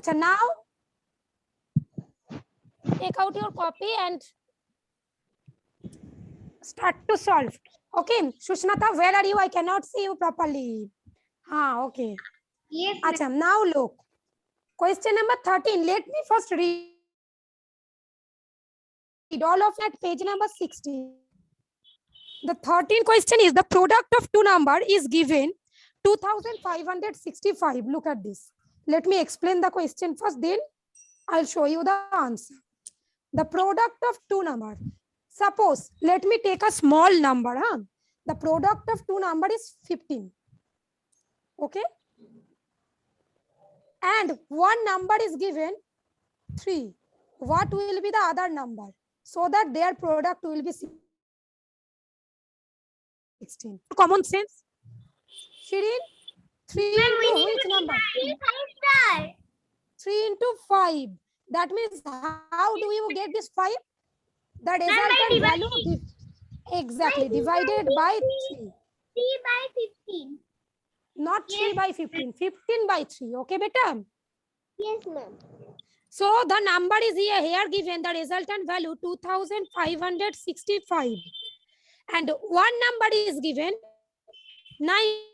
Acha, now take out your copy and start to solve. Okay, Sushnata, where are you? I cannot see you properly. Okay. Yes. Acha, now look. Question number 13. Let me first read all of that page number 16. The 13th question is the product of two number is given 2565. Look at this. Let me explain the question first, then I'll show you the answer. The product of two number. Suppose, let me take a small number. The product of two number is 15. Okay. And one number is given 3. What will be the other number? So that their product will be 16. Common sense. Shirin, 3 into which number? 3 into 5. That means how do you get this 5? The resultant value exactly divided by 3. 3 by 15. Not 3 by 15. 15 by 3. Okay, beta? Yes, ma'am. So the number is here given the resultant value 2565. And one number is given 19.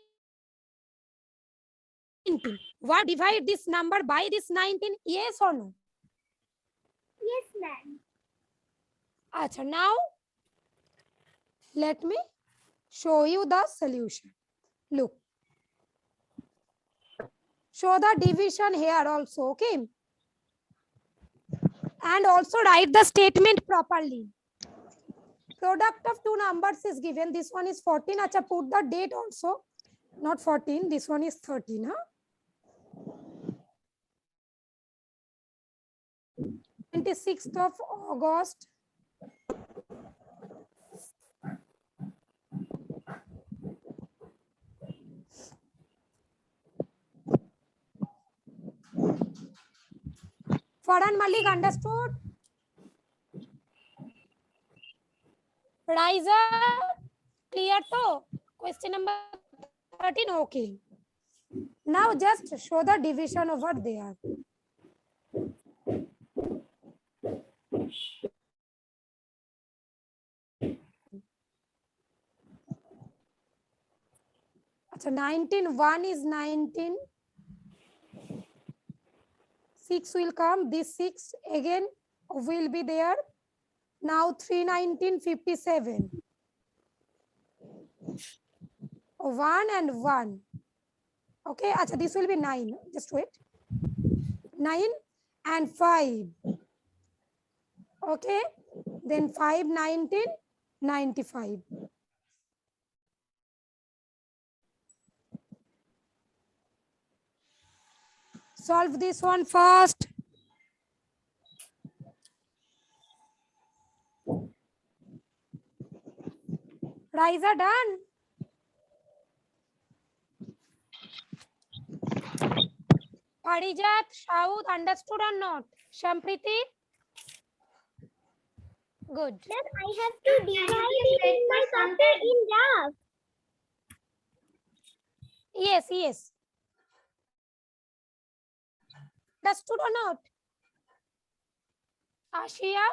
What divide this number by this 19? Yes or no? Yes, ma'am. Achha, now let me show you the solution. Look. Show the division here also, okay? And also write the statement properly. Product of two numbers is given. This one is 14. Achha, put the date also. Not 14. This one is 13. 26th of August. Farhan Malik, understood? Riser, clear to? Question number 13, okay. Now just show the division over there. So 19, 1 is 19. 6 will come. This 6 again will be there. Now 3, 19, 57. 1 and 1. Okay, achha, this will be 9. Just wait. 9 and 5. Okay, then 5, 19, 95. Solve this one first. Riser done. Parijat, Shaud, understood or not? Shampriti? Good. Then I have to divide it in my paper in half. Yes, yes. Understood or not? Ashia?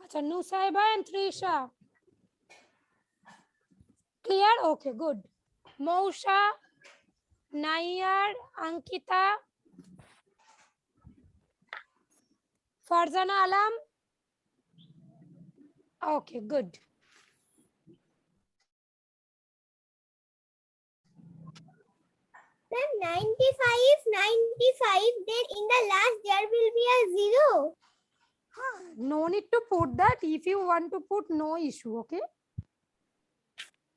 Acha, Nusaiba and Trisha. Clear? Okay, good. Mousha, Nayar, Ankita, Farzana Alam. Okay, good. Then 95, 95. Then in the last there will be a 0. No need to put that. If you want to put, no issue. Okay.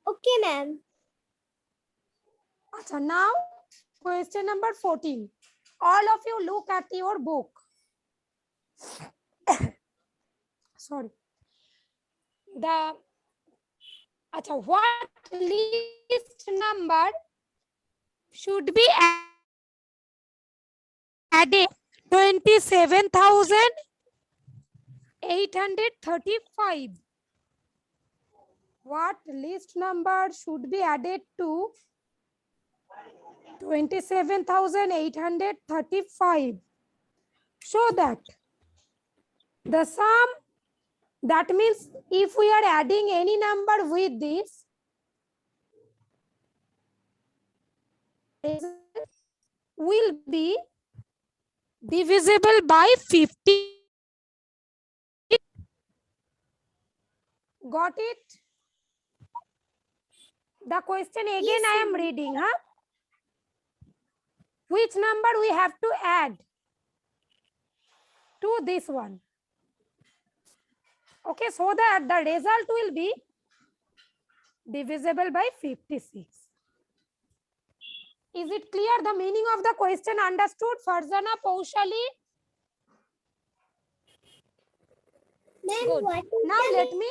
Okay, ma'am. Achha, now question number 14. All of you look at your book. Sorry. Achha, what list number should be added? 27,835. what list number should be added to 27,835? Show that the sum, that means if we are adding any number with this, will be divisible by 50. Got it? The question again Yes, I am reading, huh? Which number we have to add to this one? Okay, so that the result will be divisible by 56. Is it clear the meaning of the question? Understood? Farzana, Paushali? Then Good. what is Now the let me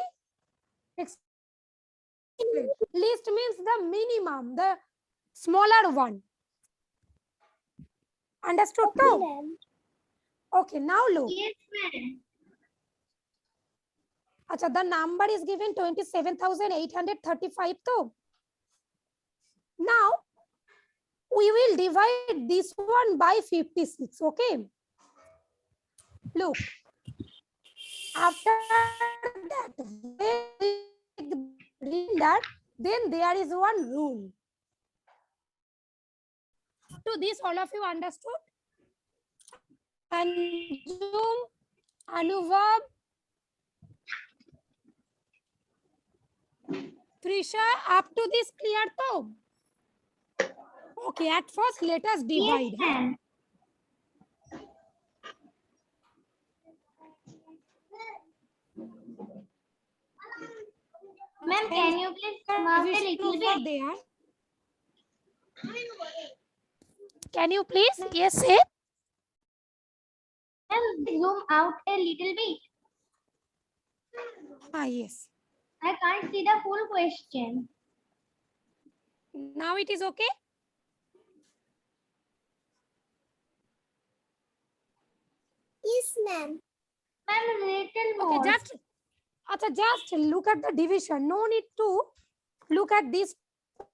explain. Least means the minimum, the smaller one. Understood? Okay, Too? ma'am. Okay, now look. Yes, ma'am. Acha, the number is given 27,835 too. Now we will divide this one by 56. Okay. Look. After that, then there is one rule. To this, all of you understood? Anjum, Anubhav, Trisha, up to this clear too? Okay, at first let us divide. Yes, ma'am. Ma'am, can you please come out a little bit? There. Can you please? Yes, say. Ma'am, zoom out a little bit. Yes. I can't see the full question. Now it is okay? Yes, ma'am. Ma'am, little more. Okay, just look at the division. No need to look at this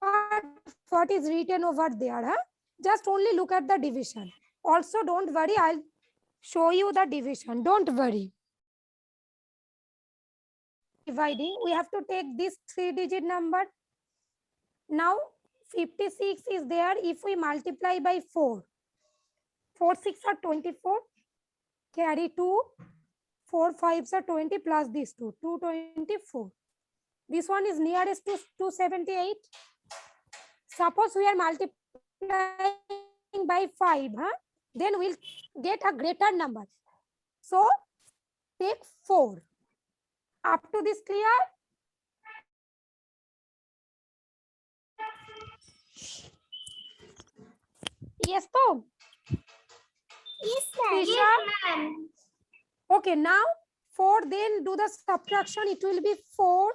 part, what is written over there. Huh? Just only look at the division. Also, don't worry, I'll show you the division. Don't worry. Dividing, we have to take this 3-digit number. Now, 56 is there. If we multiply by 4, 4 6 are 24. Carry 2. 4 5s are 20 plus these 2, 224. This one is nearest to 278. Suppose we are multiplying by 5, huh? Then we'll get a greater number. So take 4. Up to this clear? Yes, Tom. Yes, ma'am. Trisha? Yes, ma'am. Okay, now 4, then do the subtraction. It will be 4.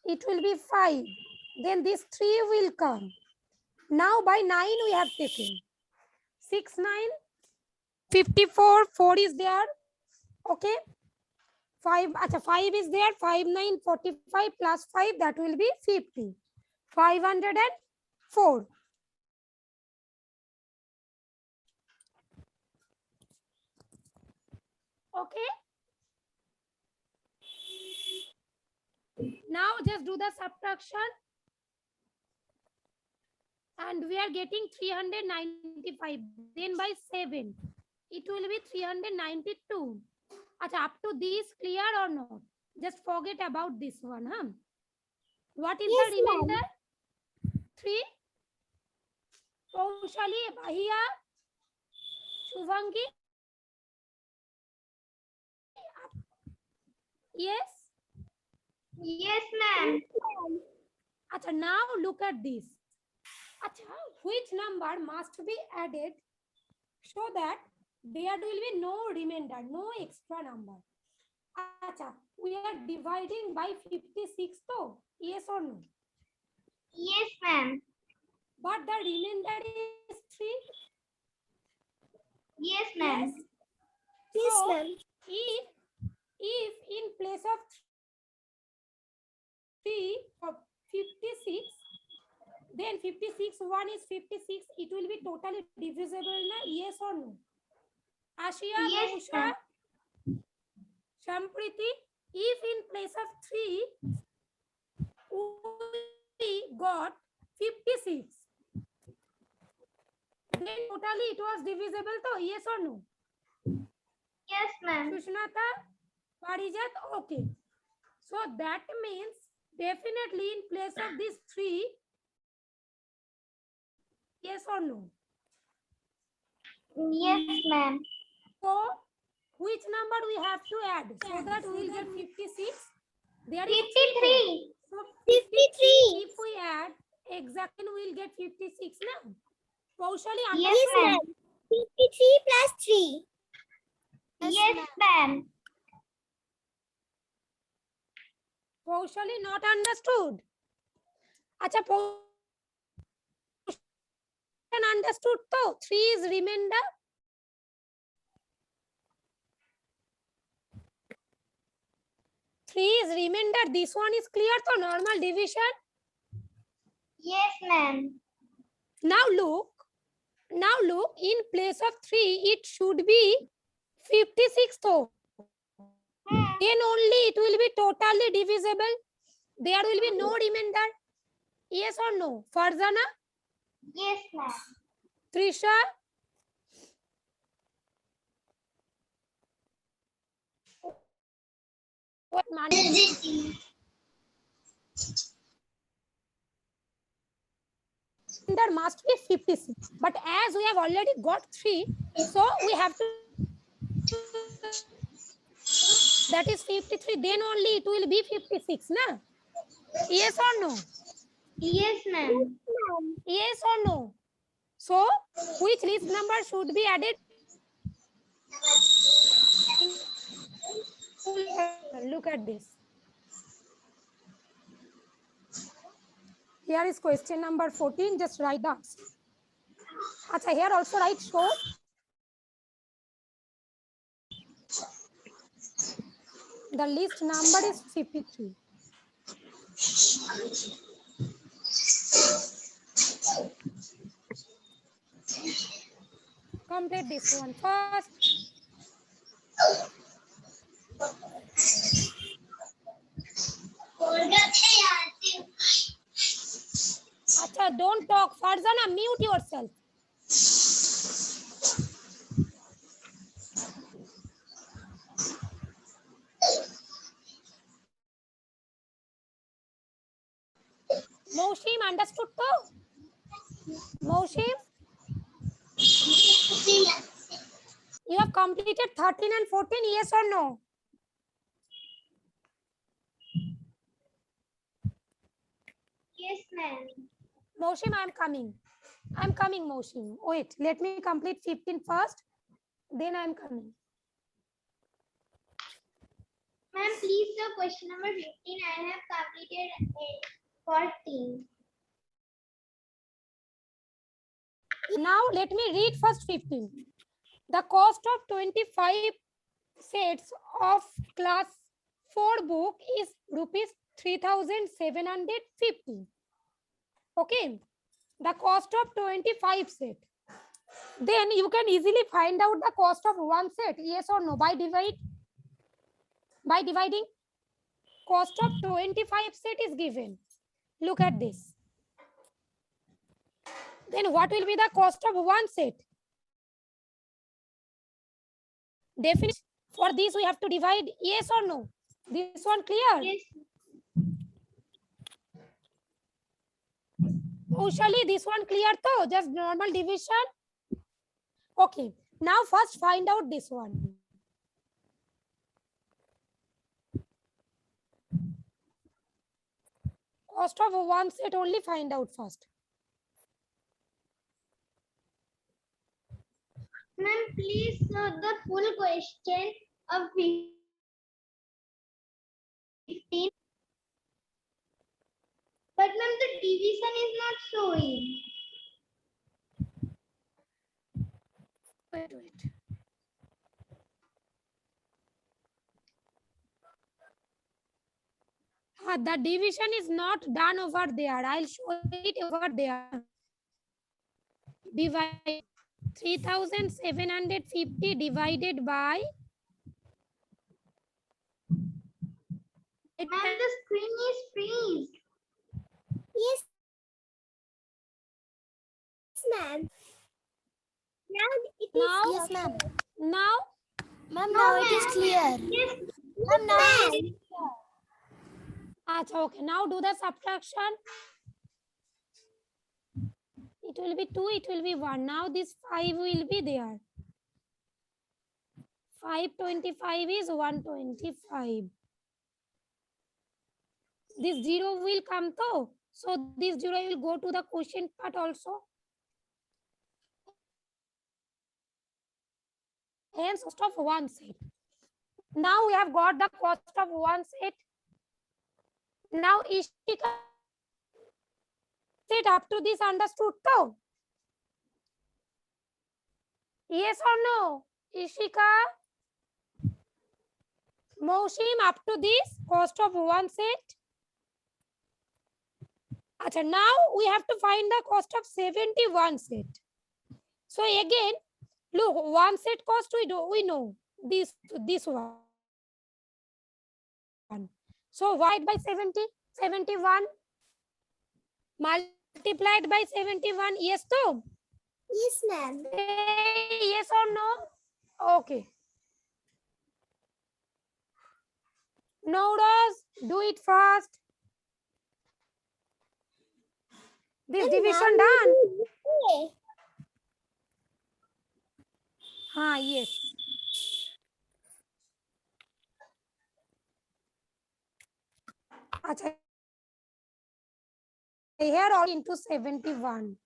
It will be 5. Then this 3 will come. Now by 9 we have taken. 6, 9, 54, 4 is there. Okay. 5 is there. 5, 9, 45 plus 5, that will be 50. 504. Okay. Now just do the subtraction. And we are getting 395. Then by 7, it will be 392. Up to this clear or not? Just forget about this one. Huh? What is Yes, the remainder? 3. Paushali, Bahia, Shubhangi. Yes? Yes, ma'am. Now look at this. Which number must be added so that there will be no remainder, no extra number? We are dividing by 56 though. Yes or no? Yes, ma'am. But the remainder is 3. Yes, ma'am. Yes, so, ma'am. If in place of 3 3 of 56, then 56 1 is 56, it will be totally divisible na, yes or no? Ashiya, Yes, Mausha, ma'am. Shampriti, if in place of 3 we got 56, then totally it was divisible, so yes or no? Yes, ma'am. Sushnata, Parijat, okay. So that means definitely in place of this 3, yes or no? Yes, ma'am. So which number we have to add so that we will get 56? There is 3 there. 53. So 53. if we add, exactly we will get 56 now. Paushali, Yes, understood? ma'am. 53 plus 3. Yes, ma'am. Paushali, not understood. Acha, understood to 3 is remainder. Three is remainder. This one is clear to normal division. Yes, ma'am. Now look, in place of 3, it should be 56 though. Then only it will be totally divisible. There will be no remainder. Yes or no? Farzana, Yes, ma'am. Trisha, what money? There must be 56. But as we have already got 3, so we have to, that is 53, then only it will be 56, na? Yes or no? Yes, ma'am. Yes or no? So, which list number should be added? Look at this. Here is question number 14. Just write the answer. Acha, here also write show. The list number is 53. Complete this one first. Acha, don't talk. Farzana, mute yourself. Maushim, understood too? Maushim, you have completed 13 and 14, yes or no? Yes, ma'am. Maushim, I am coming. I am coming, Maushim. Wait, let me complete 15 first. Then I am coming. Ma'am, please, sir, question number 15. I have completed 14. Now let me read first 15. The cost of 25 sets of class 4 book is rupees 3,750. Okay. The cost of 25 set. Then you can easily find out the cost of one set. Yes or no? By dividing. Cost of 25 set is given. Look at this. Then what will be the cost of one set? Definitely. For this we have to divide. Yes or no? This one clear? Yes. Usually this one clear though, just normal division. Okay, now first find out this one. Cost of one set only find out first. Ma'am, please, sir, the full question of 15. But ma'am, the division is not showing. Wait. The division is not done over there. I'll show it over there. Divide 3750 divided by. Ma'am, the screen is freezed. Yes, ma'am. Now it is. Now, Yes, ma'am. now, Ma'am, now it is clear. Yes, ma'am, now it is clear. okay. Now do the subtraction. It will be 2, it will be 1. Now this 5 will be there. 525 is 125. This 0 will come though. So this 0 will go to the quotient part also. Hence cost of one set. Now we have got the cost of one set. Now Ishika set up to this understood though? Yes or no? Ishika? Moushim up to this cost of one set. Achha, now we have to find the cost of 71 set. So again, look, one set cost we know this one. So divide by 70, 71 multiplied by 71. Yes, to? Yes, ma'am. Yes or no? Okay. Noodles, do it fast. This And division now done. Yes. Achha, here all into 71.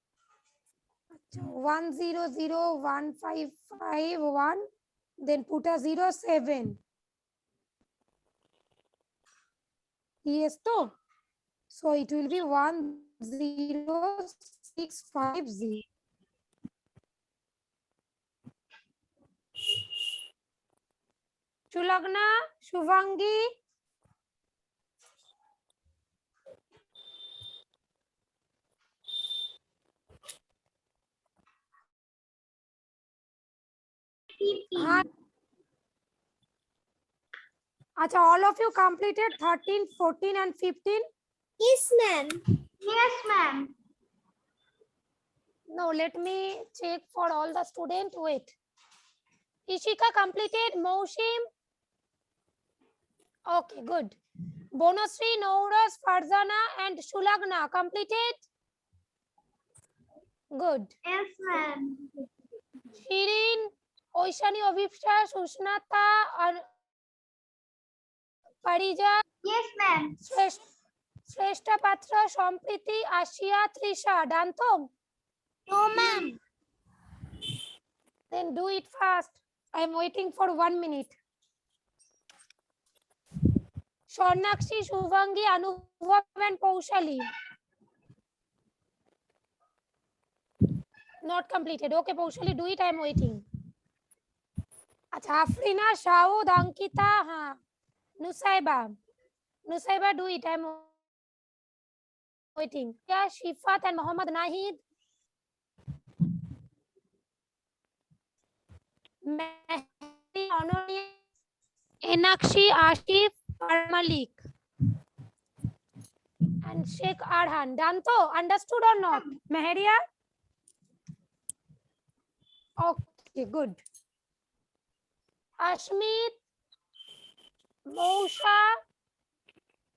1001551, then put a 07. Yes, to? So it will be 10650. Shulagna, Shuvangi. Acha, all of you completed 13, 14 and 15? Yes, ma'am. Yes, ma'am. No, let me check for all the students. Wait. Ishika completed. Moushim. Okay, good. Bonusri, Nouras, Farzana and Shulagna completed. Good. Yes, ma'am. Shirin, Oishani, Ovipsha, Sushnata, and Parija. Yes, ma'am. Shrestha Patra, Sampriti, Ashia, Trisha. Done to? No, ma'am. Then do it fast. I am waiting for 1 minute. Swarnakshi, Shuvangi, Anubhav and Paushali. Not completed. Okay, Paushali, do it. I am waiting. Acha, Afrina, Shaud, Ankita, Nusaiba. Nusaiba, do it. I am waiting. Yeah, Shifat and Muhammad Nahid. Mehdi, Honori, Enakshi, Ashif, Malik. And Sheikh Arhan. Done to? Understood or not? Meheria? Okay, good. Ashmit, Mousha,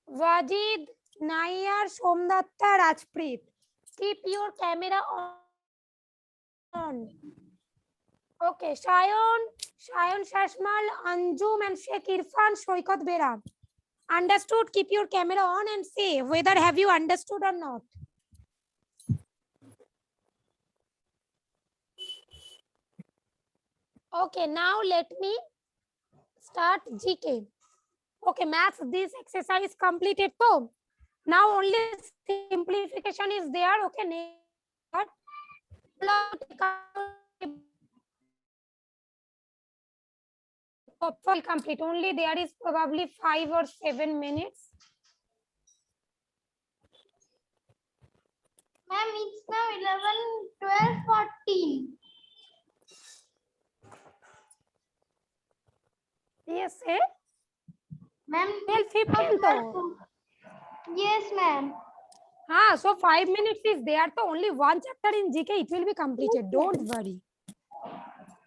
Wajid, Nair, Somdatta, Rajpreet. Keep your camera on. Okay, Shayon, Shashmal, Anjum and Sheikh Irfan, Shoikat Bera. Understood? Keep your camera on and say whether have you understood or not. Okay, now let me start GK. Okay, maths, this exercise completed. So now only simplification is there. Okay, complete. Only there is probably 5 or 7 minutes. it's now 11, 12, 14. Yes, eh? Ma'am, 12, 15 though. yes, ma'am. So 5 minutes is there. So only one chapter in GK, it will be completed. Don't worry.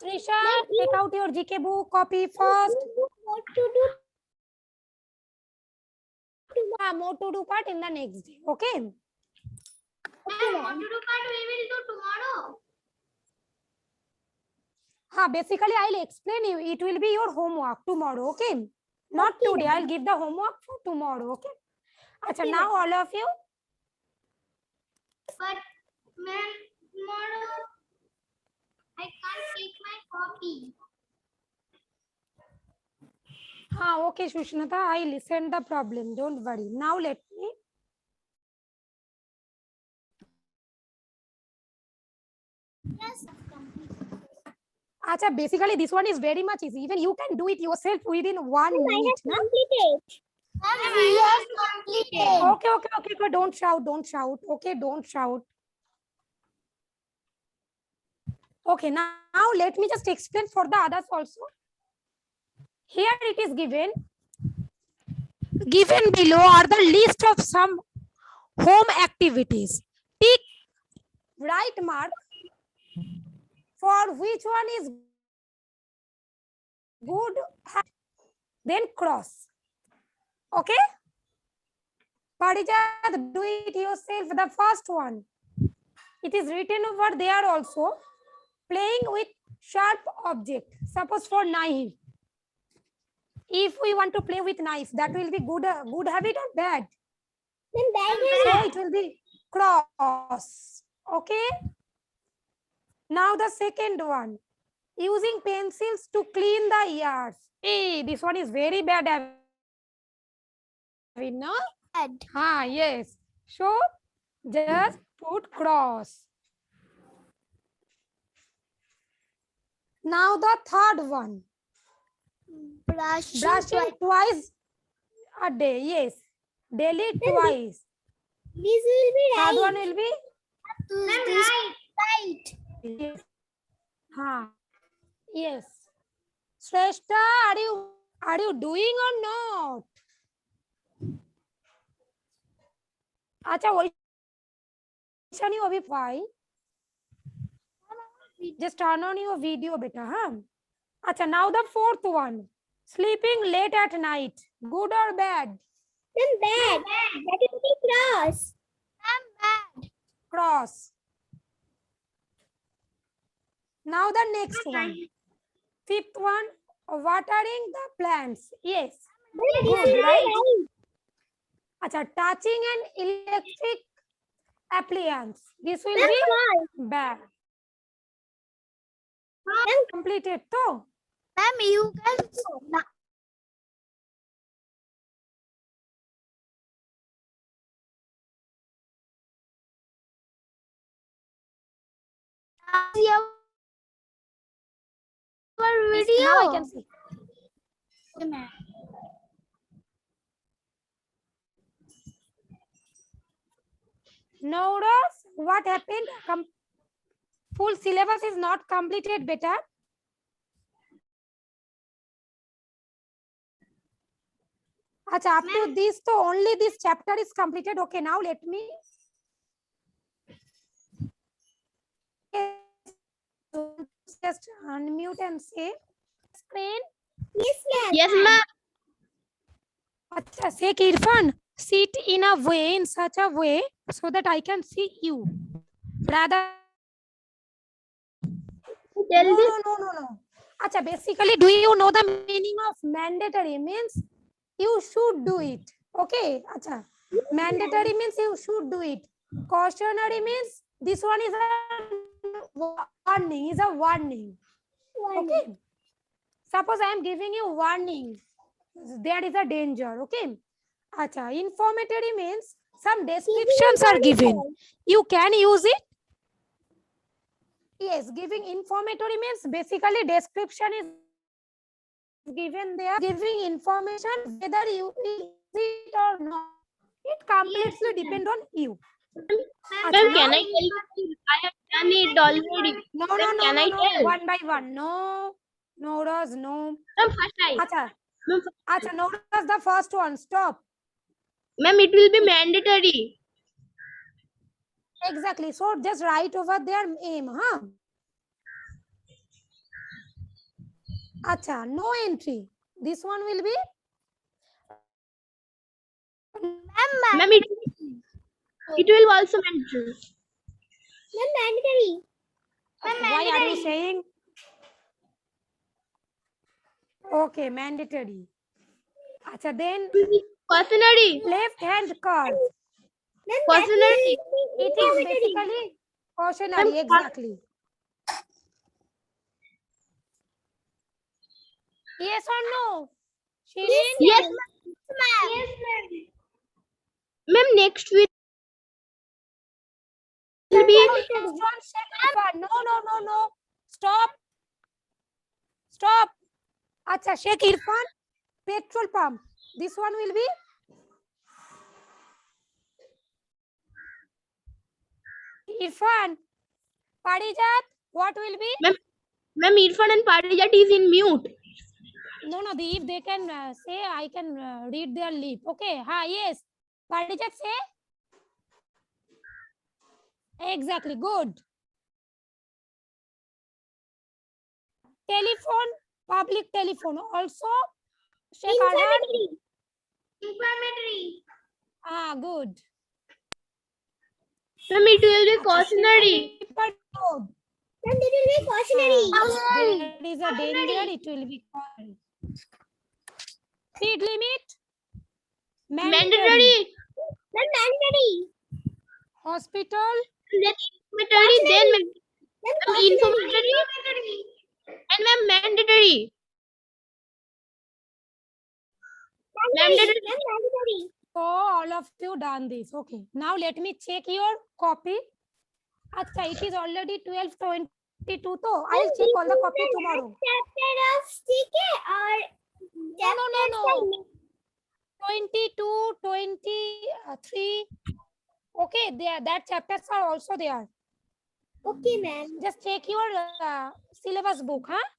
Trisha, take out your GK book, copy first. What to do? More to do part in the next day. Okay. Ma'am, what to do part we will do tomorrow. Basically, I'll explain you. It will be your homework tomorrow. Okay. Not today. I'll give the homework for tomorrow. Okay. Acha, now all of you. But ma'am, tomorrow I can't take my copy. Okay, Sushnata, I listened the problem. Don't worry. Now let me. Yes, Acha, basically this one is very much easy. Even you can do it yourself within 1 minute. Na? Completed. Okay. Don't shout. Okay, don't shout. Okay, now let me just explain for the others also. Here it is given. Given below are the list of some home activities. Tick right mark for which one is good, then cross. Okay? Parijat, do it yourself. The first one. It is written over there also. Playing with sharp object. Suppose for knife. If we want to play with knife, that will be good habit or bad? Then So it will be cross. Okay. Now the second one. Using pencils to clean the ears. Hey, this one is very bad habit. No? Yes. So just put cross. Now the third one. Brushing twice a day. Yes. Daily twice. This will be Third one will be right. yes. Yes. Shrestha, are you doing or not? Acha, Vaishani, abhi why? Just turn on your video, beta. Acha, now the fourth one. Sleeping late at night. Good or bad? Then bad. That will be cross. Bad. Cross. Now the next one. Fifth one. Watering the plants. Yes. Good, right? Acha, touching an electric appliance. This will be bad. Completed though. Ma'am, you can. Yes, now I can see. Notice what happened? Full syllabus is not completed, beta. Acha, up to this, so only this chapter is completed. Okay, now let me. Just unmute and say screen. Yes, ma'am. Acha, say Irfan, sit in a way, in such a way, so that I can see you. Rather. No. Acha, basically, do you know the meaning of mandatory? Means you should do it. Okay, acha. Mandatory means you should do it. Cautionary means this one is a warning. Okay. Suppose I am giving you warning. There is a danger. Okay. Acha. Informatory means some descriptions are given. You can use it. Yes, giving informatory means basically description is given there, giving information whether you will use it or not. It completely depends on you. Ma'am, can I tell you? I have done it already. No, Ma'am, can I tell? one by one. No, Rose, no. Ma'am, first I. Acha, Ma'am, no, Rose, the first one. Stop. ma'am, it will be mandatory. Exactly. So just write over their aim, huh? Acha, no entry. This one will be Ma'am, it will also mandatory. mandatory. why are you saying? Okay, mandatory. Acha, then Cautionary. left hand curve. Cautionary. It is basically cautionary. Exactly. Yes or no? Shirin? Yes, ma'am. Yes, ma'am. Ma'am, next will be. Next one, Sheikh Irfan. No. Stop. Acha, Sheikh Irfan, petrol pump. This one will be Irfan. Parijat, what will be? Ma'am, Irfan and Parijat is in mute. No, if they can say, I can read their lip. Okay, yes. Parijat, say. Exactly, good. Telephone, public telephone. Also, Sheikh Arhan. Informatory. Good. Ma'am, it will be cautionary. Then it will be cautionary. There is a danger, it will be cautionary. Speed limit? Mandatory. Then mandatory. Hospital? Then mandatory. Then Then informatory. And ma'am, mandatory. Mandatory. Then mandatory. So all of you done this. Okay. Now let me check your copy. Acha, it is already 12:22. So I'll check all the copy tomorrow. Chapter of CK or No. 22, 23. Okay, that chapters are also there. Okay, ma'am. Just check your syllabus book, huh?